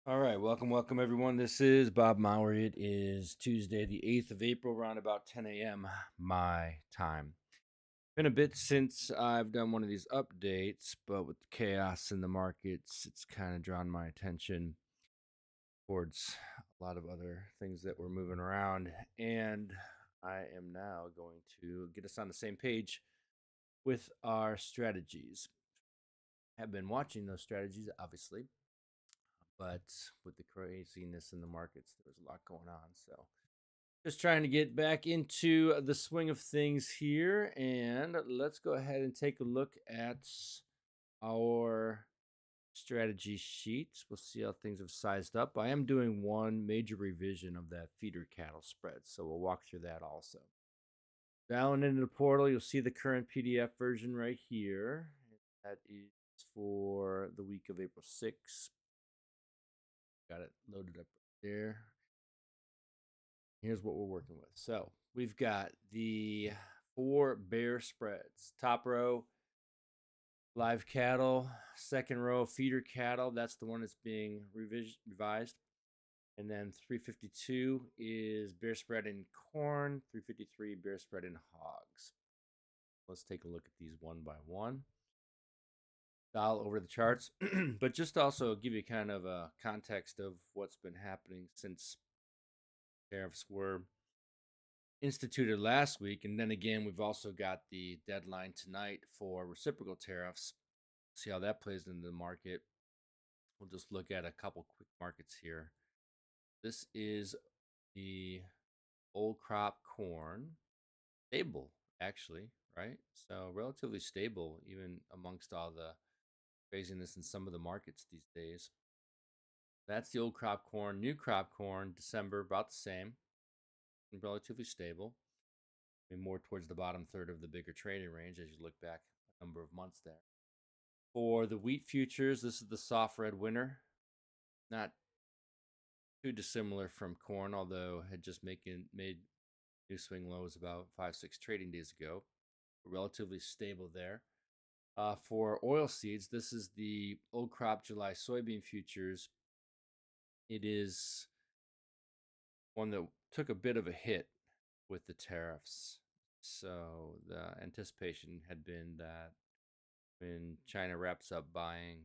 All right, welcome everyone. This is Bob Maurer. It is Tuesday, the 8th of April, around about 10 a.m. my time. Been a bit since I've done one of these updates, but with the chaos in the markets, it's kind of drawn my attention towards a lot of other things that were moving around. And I am now going to get us on the same page with our strategies. Have been watching those strategies, obviously, but with the craziness in the markets, there was a lot going on. So just trying to get back into the swing of things here. And let's go ahead and take a look at our strategy sheet. We'll see how things have sized up. I am doing one major revision of that feeder cattle spread. So we'll walk through that also. Down into the portal, you'll see the current PDF version right here. That is for the week of April 6th. Got it loaded up right there. Here's what we're working with. So we've got the four bear spreads. Top row, live cattle. Second row, feeder cattle. That's the one that's being revised. And then 352 is bear spread in corn. 353 bear spread in hogs. Let's take a look at these one by one. Dial over the charts, but just also give you kind of a context of what's been happening since tariffs were instituted last week. And then again, we've also got the deadline tonight for reciprocal tariffs. See how that plays into the market. We'll just look at a couple quick markets here. This is the old crop corn, stable actually, right? So relatively stable even amongst all the craziness in some of the markets these days. That's the old crop corn. New crop corn, December, about the same, relatively stable. More towards the bottom third of the bigger trading range as you look back a number of months there. For the wheat futures, this is the soft red winter. Not too dissimilar from corn, although had just made new swing lows about 5-6 trading days ago. Relatively stable there. For oil seeds, this is the old crop July soybean futures. It is one that took a bit of a hit with the tariffs. So the anticipation had been that when China wraps up buying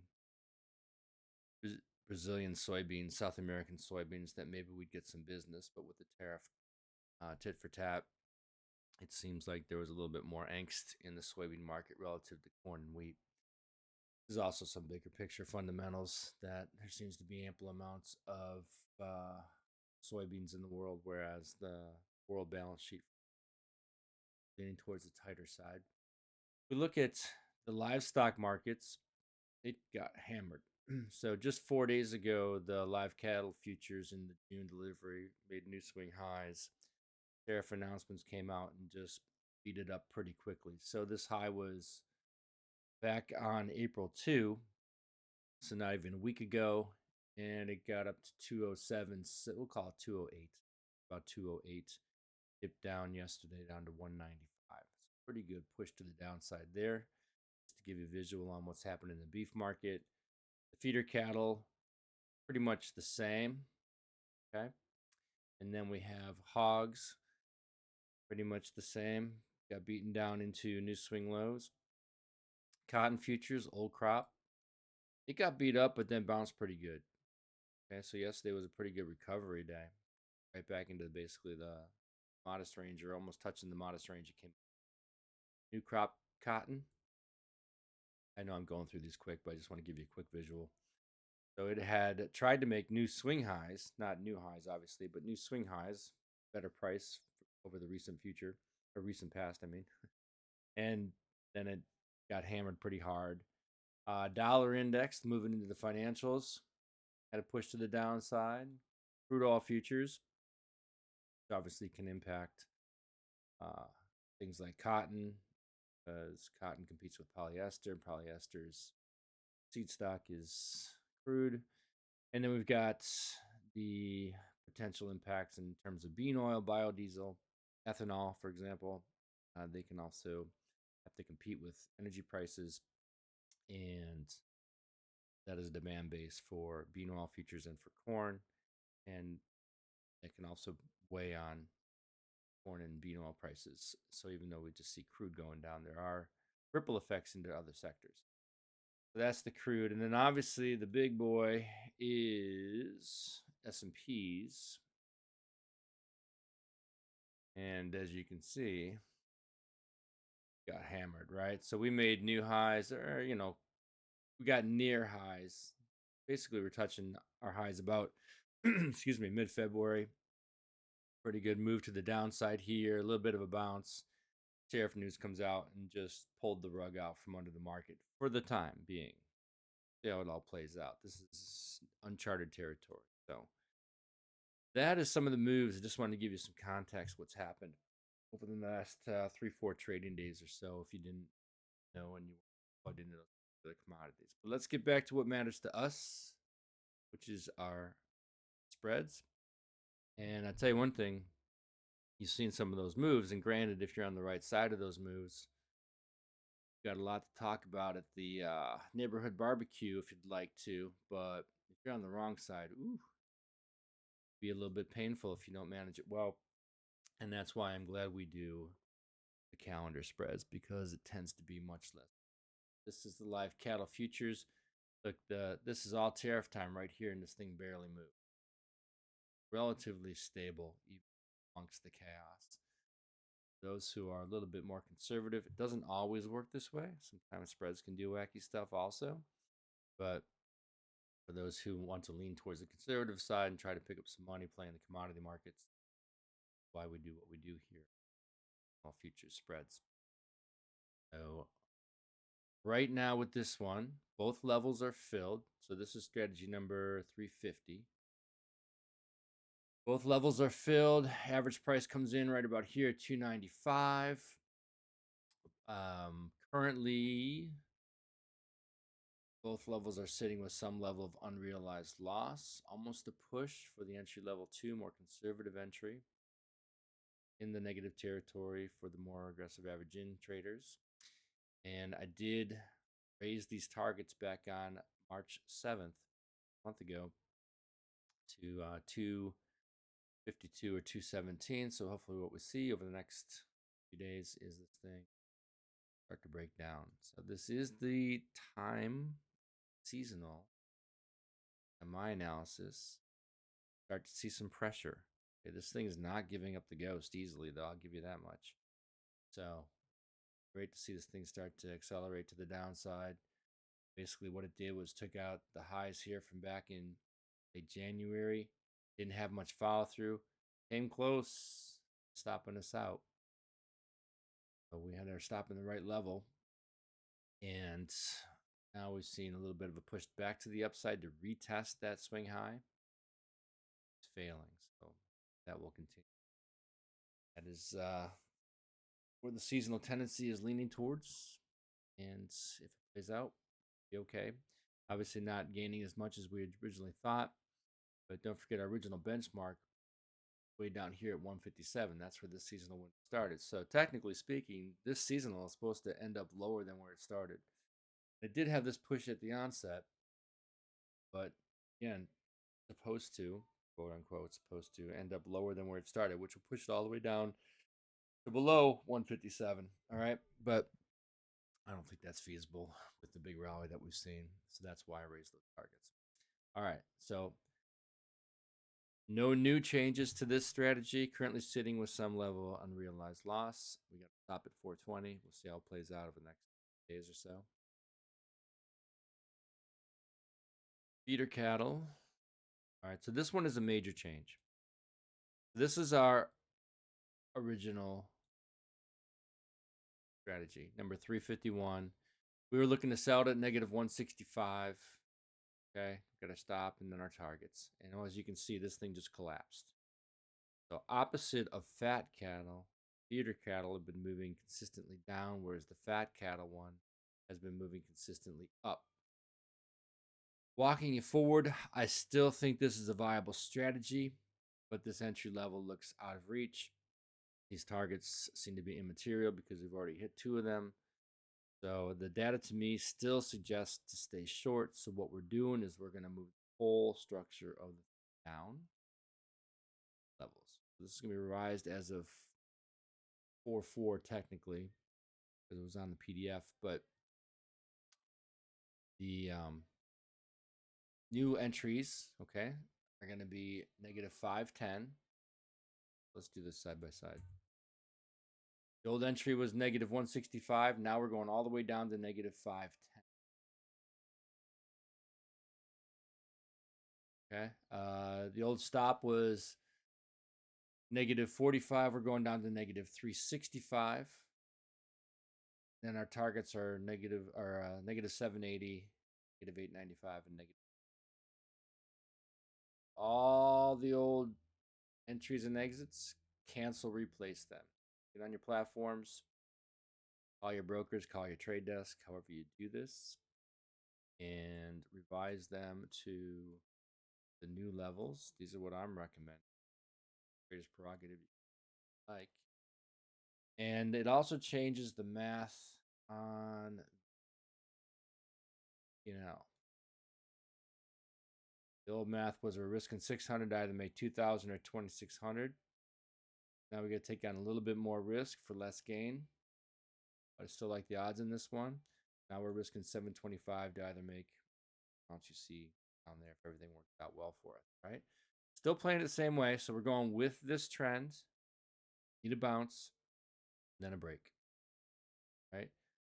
Brazilian soybeans, South American soybeans, that maybe we'd get some business. But with the tariff tit for tat, it seems like there was a little bit more angst in the soybean market relative to corn and wheat. There's also some bigger picture fundamentals that there seems to be ample amounts of soybeans in the world, whereas the world balance sheet leaning towards the tighter side. If we look at the livestock markets, it got hammered. So just 4 days ago, the live cattle futures in the June delivery made new swing highs. Tariff announcements came out and just beat it up pretty quickly. So this high was back on April 2, so not even a week ago, and it got up to 207. So we'll call it 208, about 208. Dipped down yesterday down to 195. So pretty good push to the downside there. Just to give you a visual on what's happening in the beef market. The feeder cattle, pretty much the same. Okay. And then we have hogs, pretty much the same. Got beaten down into new swing lows. Cotton futures, old crop. It got beat up, but then bounced pretty good. Okay. So yesterday was a pretty good recovery day. Right back into basically the modest range or almost touching the modest range it came. New crop cotton. I know I'm going through these quick, but I just want to give you a quick visual. So it had tried to make new swing highs, not new highs, obviously, but new swing highs, better price over the recent future or recent past, I mean. And then it got hammered pretty hard. Dollar index moving into the financials had a push to the downside. Crude oil futures, which obviously can impact uh, things like cotton, because cotton competes with polyester. Polyester's seed stock is crude. And then we've got the potential impacts in terms of bean oil, biodiesel, ethanol, for example. They can also have to compete with energy prices and that is a demand base for bean oil futures and for corn, and it can also weigh on corn and bean oil prices. So even though we just see crude going down, there are ripple effects into other sectors. So that's the crude, and then obviously the big boy is S&Ps, and as you can see, got hammered, right? So we made new highs, or we got near highs. Basically, we're touching our highs about, excuse me, mid-February. Pretty good move to the downside here, a little bit of a bounce. Tariff news comes out and just pulled the rug out from under the market for the time being. See how it all plays out. This is uncharted territory. So that is some of the moves. I just wanted to give you some context what's happened over the last 3-4 trading days or so, if you didn't know and you plugged into the commodities. But let's get back to what matters to us, which is our spreads. And I'll tell you one thing, you've seen some of those moves, and granted, if you're on the right side of those moves, you've got a lot to talk about at the neighborhood barbecue if you'd like to. But if you're on the wrong side, ooh, be a little bit painful if you don't manage it well. And that's why I'm glad we do the calendar spreads, because it tends to be much less. This is the live cattle futures. Look, this is all tariff time right here, and this thing barely moved. Relatively stable even amongst the chaos. Those who are a little bit more conservative, it doesn't always work this way. Sometimes spreads can do wacky stuff also. But for those who want to lean towards the conservative side and try to pick up some money playing the commodity markets, why we do what we do here. All futures spreads. So right now with this one, both levels are filled. So this is strategy number 350. Both levels are filled. Average price comes in right about here at 295. Currently, both levels are sitting with some level of unrealized loss. Almost a push for the entry level 2, more conservative entry. In the negative territory for the more aggressive average in traders. And I did raise these targets back on March 7th, a month ago, to 252 or 217. So hopefully what we see over the next few days is this thing start to break down. So this is the time seasonal, in my analysis, start to see some pressure. Okay, this thing is not giving up the ghost easily, though, I'll give you that much. So great to see this thing start to accelerate to the downside. Basically, what it did was took out the highs here from back in late January. Didn't have much follow through. Came close, stopping us out. But we had our stop in the right level. And now we've seen a little bit of a push back to the upside to retest that swing high. It's failing, so that will continue. That is where the seasonal tendency is leaning towards. And if it plays out, be okay. Obviously, not gaining as much as we had originally thought, but don't forget our original benchmark way down here at 157. That's where this seasonal one started. So technically speaking, this seasonal is supposed to end up lower than where it started. It did have this push at the onset, but again, supposed to, quote unquote, supposed to end up lower than where it started, which will push it all the way down to below 157. All right, but I don't think that's feasible with the big rally that we've seen. So that's why I raised those targets. All right, so no new changes to this strategy. Currently sitting with some level of unrealized loss. We got to stop at 420. We'll see how it plays out over the next days or so. Feeder cattle. All right, so this one is a major change. This is our original strategy, number 351. We were looking to sell it at negative 165. Okay, got to stop and then our targets. And as you can see, this thing just collapsed. So opposite of fat cattle, feeder cattle have been moving consistently down, whereas the fat cattle one has been moving consistently up. Walking you forward, I still think this is a viable strategy, but this entry level looks out of reach. These targets seem to be immaterial because we've already hit 2 of them. So the data to me still suggests to stay short. So what we're doing is we're going to move the whole structure of the down levels. So this is going to be revised as of 4/4 technically because it was on the PDF, but the new entries, okay, are going to be negative 510. Let's do this side by side. The old entry was negative 165. Now we're going all the way down to negative 510. Okay. The old stop was negative 45. We're going down to negative 365. Then our targets are negative 780, negative 895, and negative. All the old entries and exits, cancel, replace them. Get on your platforms, call your brokers, call your trade desk, however you do this, and revise them to the new levels. These are what I'm recommending. Greatest prerogative you like. And it also changes the math on, the old math was we're risking 600 to either make 2,000 or 2,600. Now we got to take on a little bit more risk for less gain. But I still like the odds in this one. Now we're risking 725 to either make, don't you see down there, if everything works out well for us, right? Still playing it the same way. So we're going with this trend. Need a bounce, then a break, right?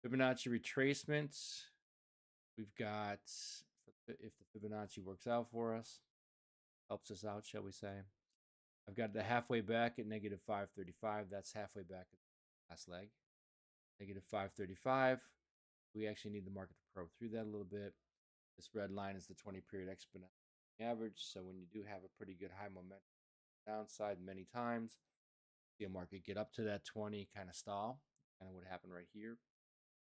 Fibonacci retracements. We've got, if the Fibonacci works out for us, helps us out, shall we say. I've got the halfway back at negative 535. That's halfway back at the last leg. Negative 535. We actually need the market to probe through that a little bit. This red line is the 20-period exponential average. So when you do have a pretty good high momentum downside many times, see a market get up to that 20, kind of stall. Kind of what happened right here.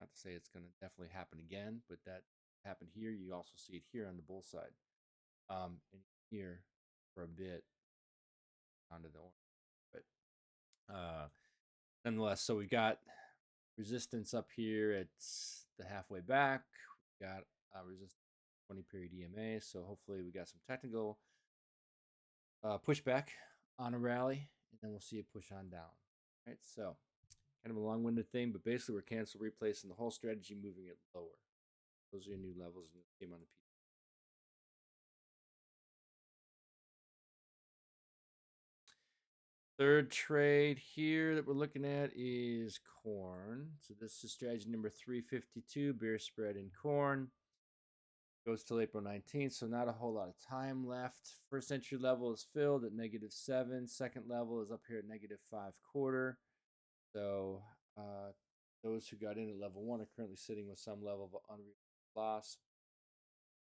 Not to say it's going to definitely happen again, but that happened here. You also see it here on the bull side. And here for a bit onto the orange. But nonetheless, so we got resistance up here at the halfway back. We got resistance 20-period EMA. So hopefully we got some technical pushback on a rally, and then we'll see it push on down. Right, so kind of a long-winded thing, but basically we're cancel replacing the whole strategy, moving it lower. Those are your new levels, and it came on the P. Third trade here that we're looking at is corn. So this is strategy number 352, bear spread in corn. Goes till April 19th, so not a whole lot of time left. First entry level is filled at -7. Second level is up here at -5/4. So those who got in at level 1 are currently sitting with some level of unrealized loss.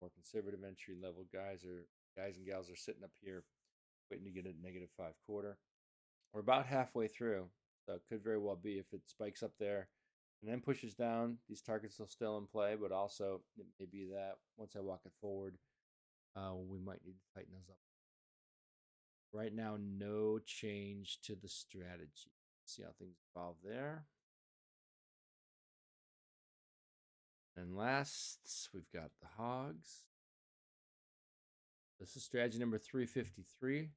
More conservative entry level guys and gals are sitting up here waiting to get at -5/4. We're about halfway through, so it could very well be if it spikes up there and then pushes down, these targets are still in play, but also it may be that once I walk it forward, we might need to tighten those up. Right now, no change to the strategy. See how things evolve there. And last, we've got the hogs. This is strategy number 353.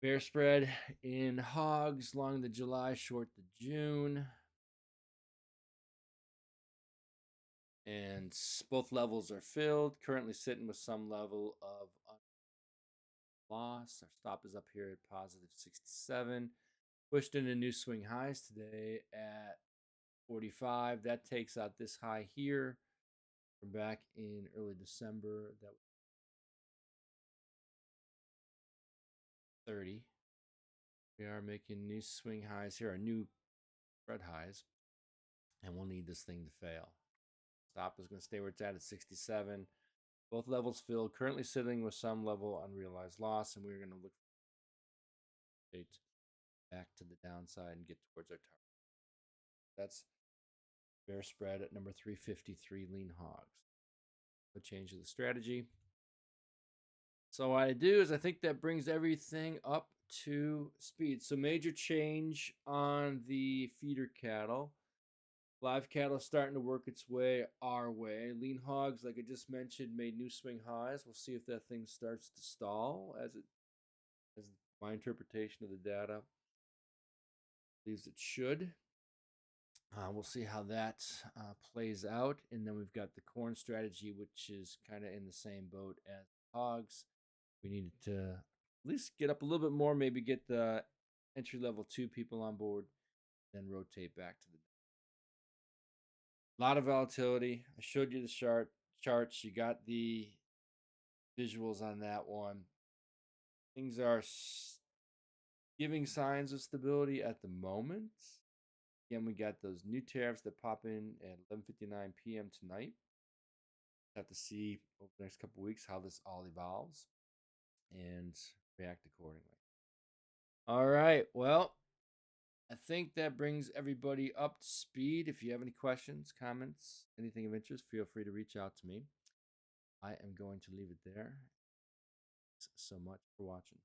Bear spread in hogs, long the July, short the June. And both levels are filled. Currently sitting with some level of loss. Our stop is up here at positive 67. Pushed into new swing highs today at 45. That takes out this high here from back in early December. That was 30. We are making new swing highs here, our new spread highs, and we'll need this thing to fail. Stop is going to stay where it's at 67. Both levels filled, currently sitting with some level unrealized loss, and we're going to look back to the downside and get towards our target. That's bear spread at number 353, lean hogs. No change of the strategy. So what I do is I think that brings everything up to speed. So major change on the feeder cattle. Live cattle starting to work its way our way. Lean hogs, like I just mentioned, made new swing highs. We'll see if that thing starts to stall as my interpretation of the data believes it should. We'll see how that plays out. And then we've got the corn strategy, which is kind of in the same boat as hogs. We need to at least get up a little bit more, maybe get the entry level 2 people on board, then rotate back to the. A lot of volatility. I showed you the charts. You got the visuals on that one. Things are giving signs of stability at the moment. Again, we got those new tariffs that pop in at 11:59 p.m. tonight. Have to see over the next couple weeks how this all evolves and react accordingly. All right. Well, I think that brings everybody up to speed. If you have any questions, comments, anything of interest, feel free to reach out to me. I am going to leave it there. Thanks so much for watching.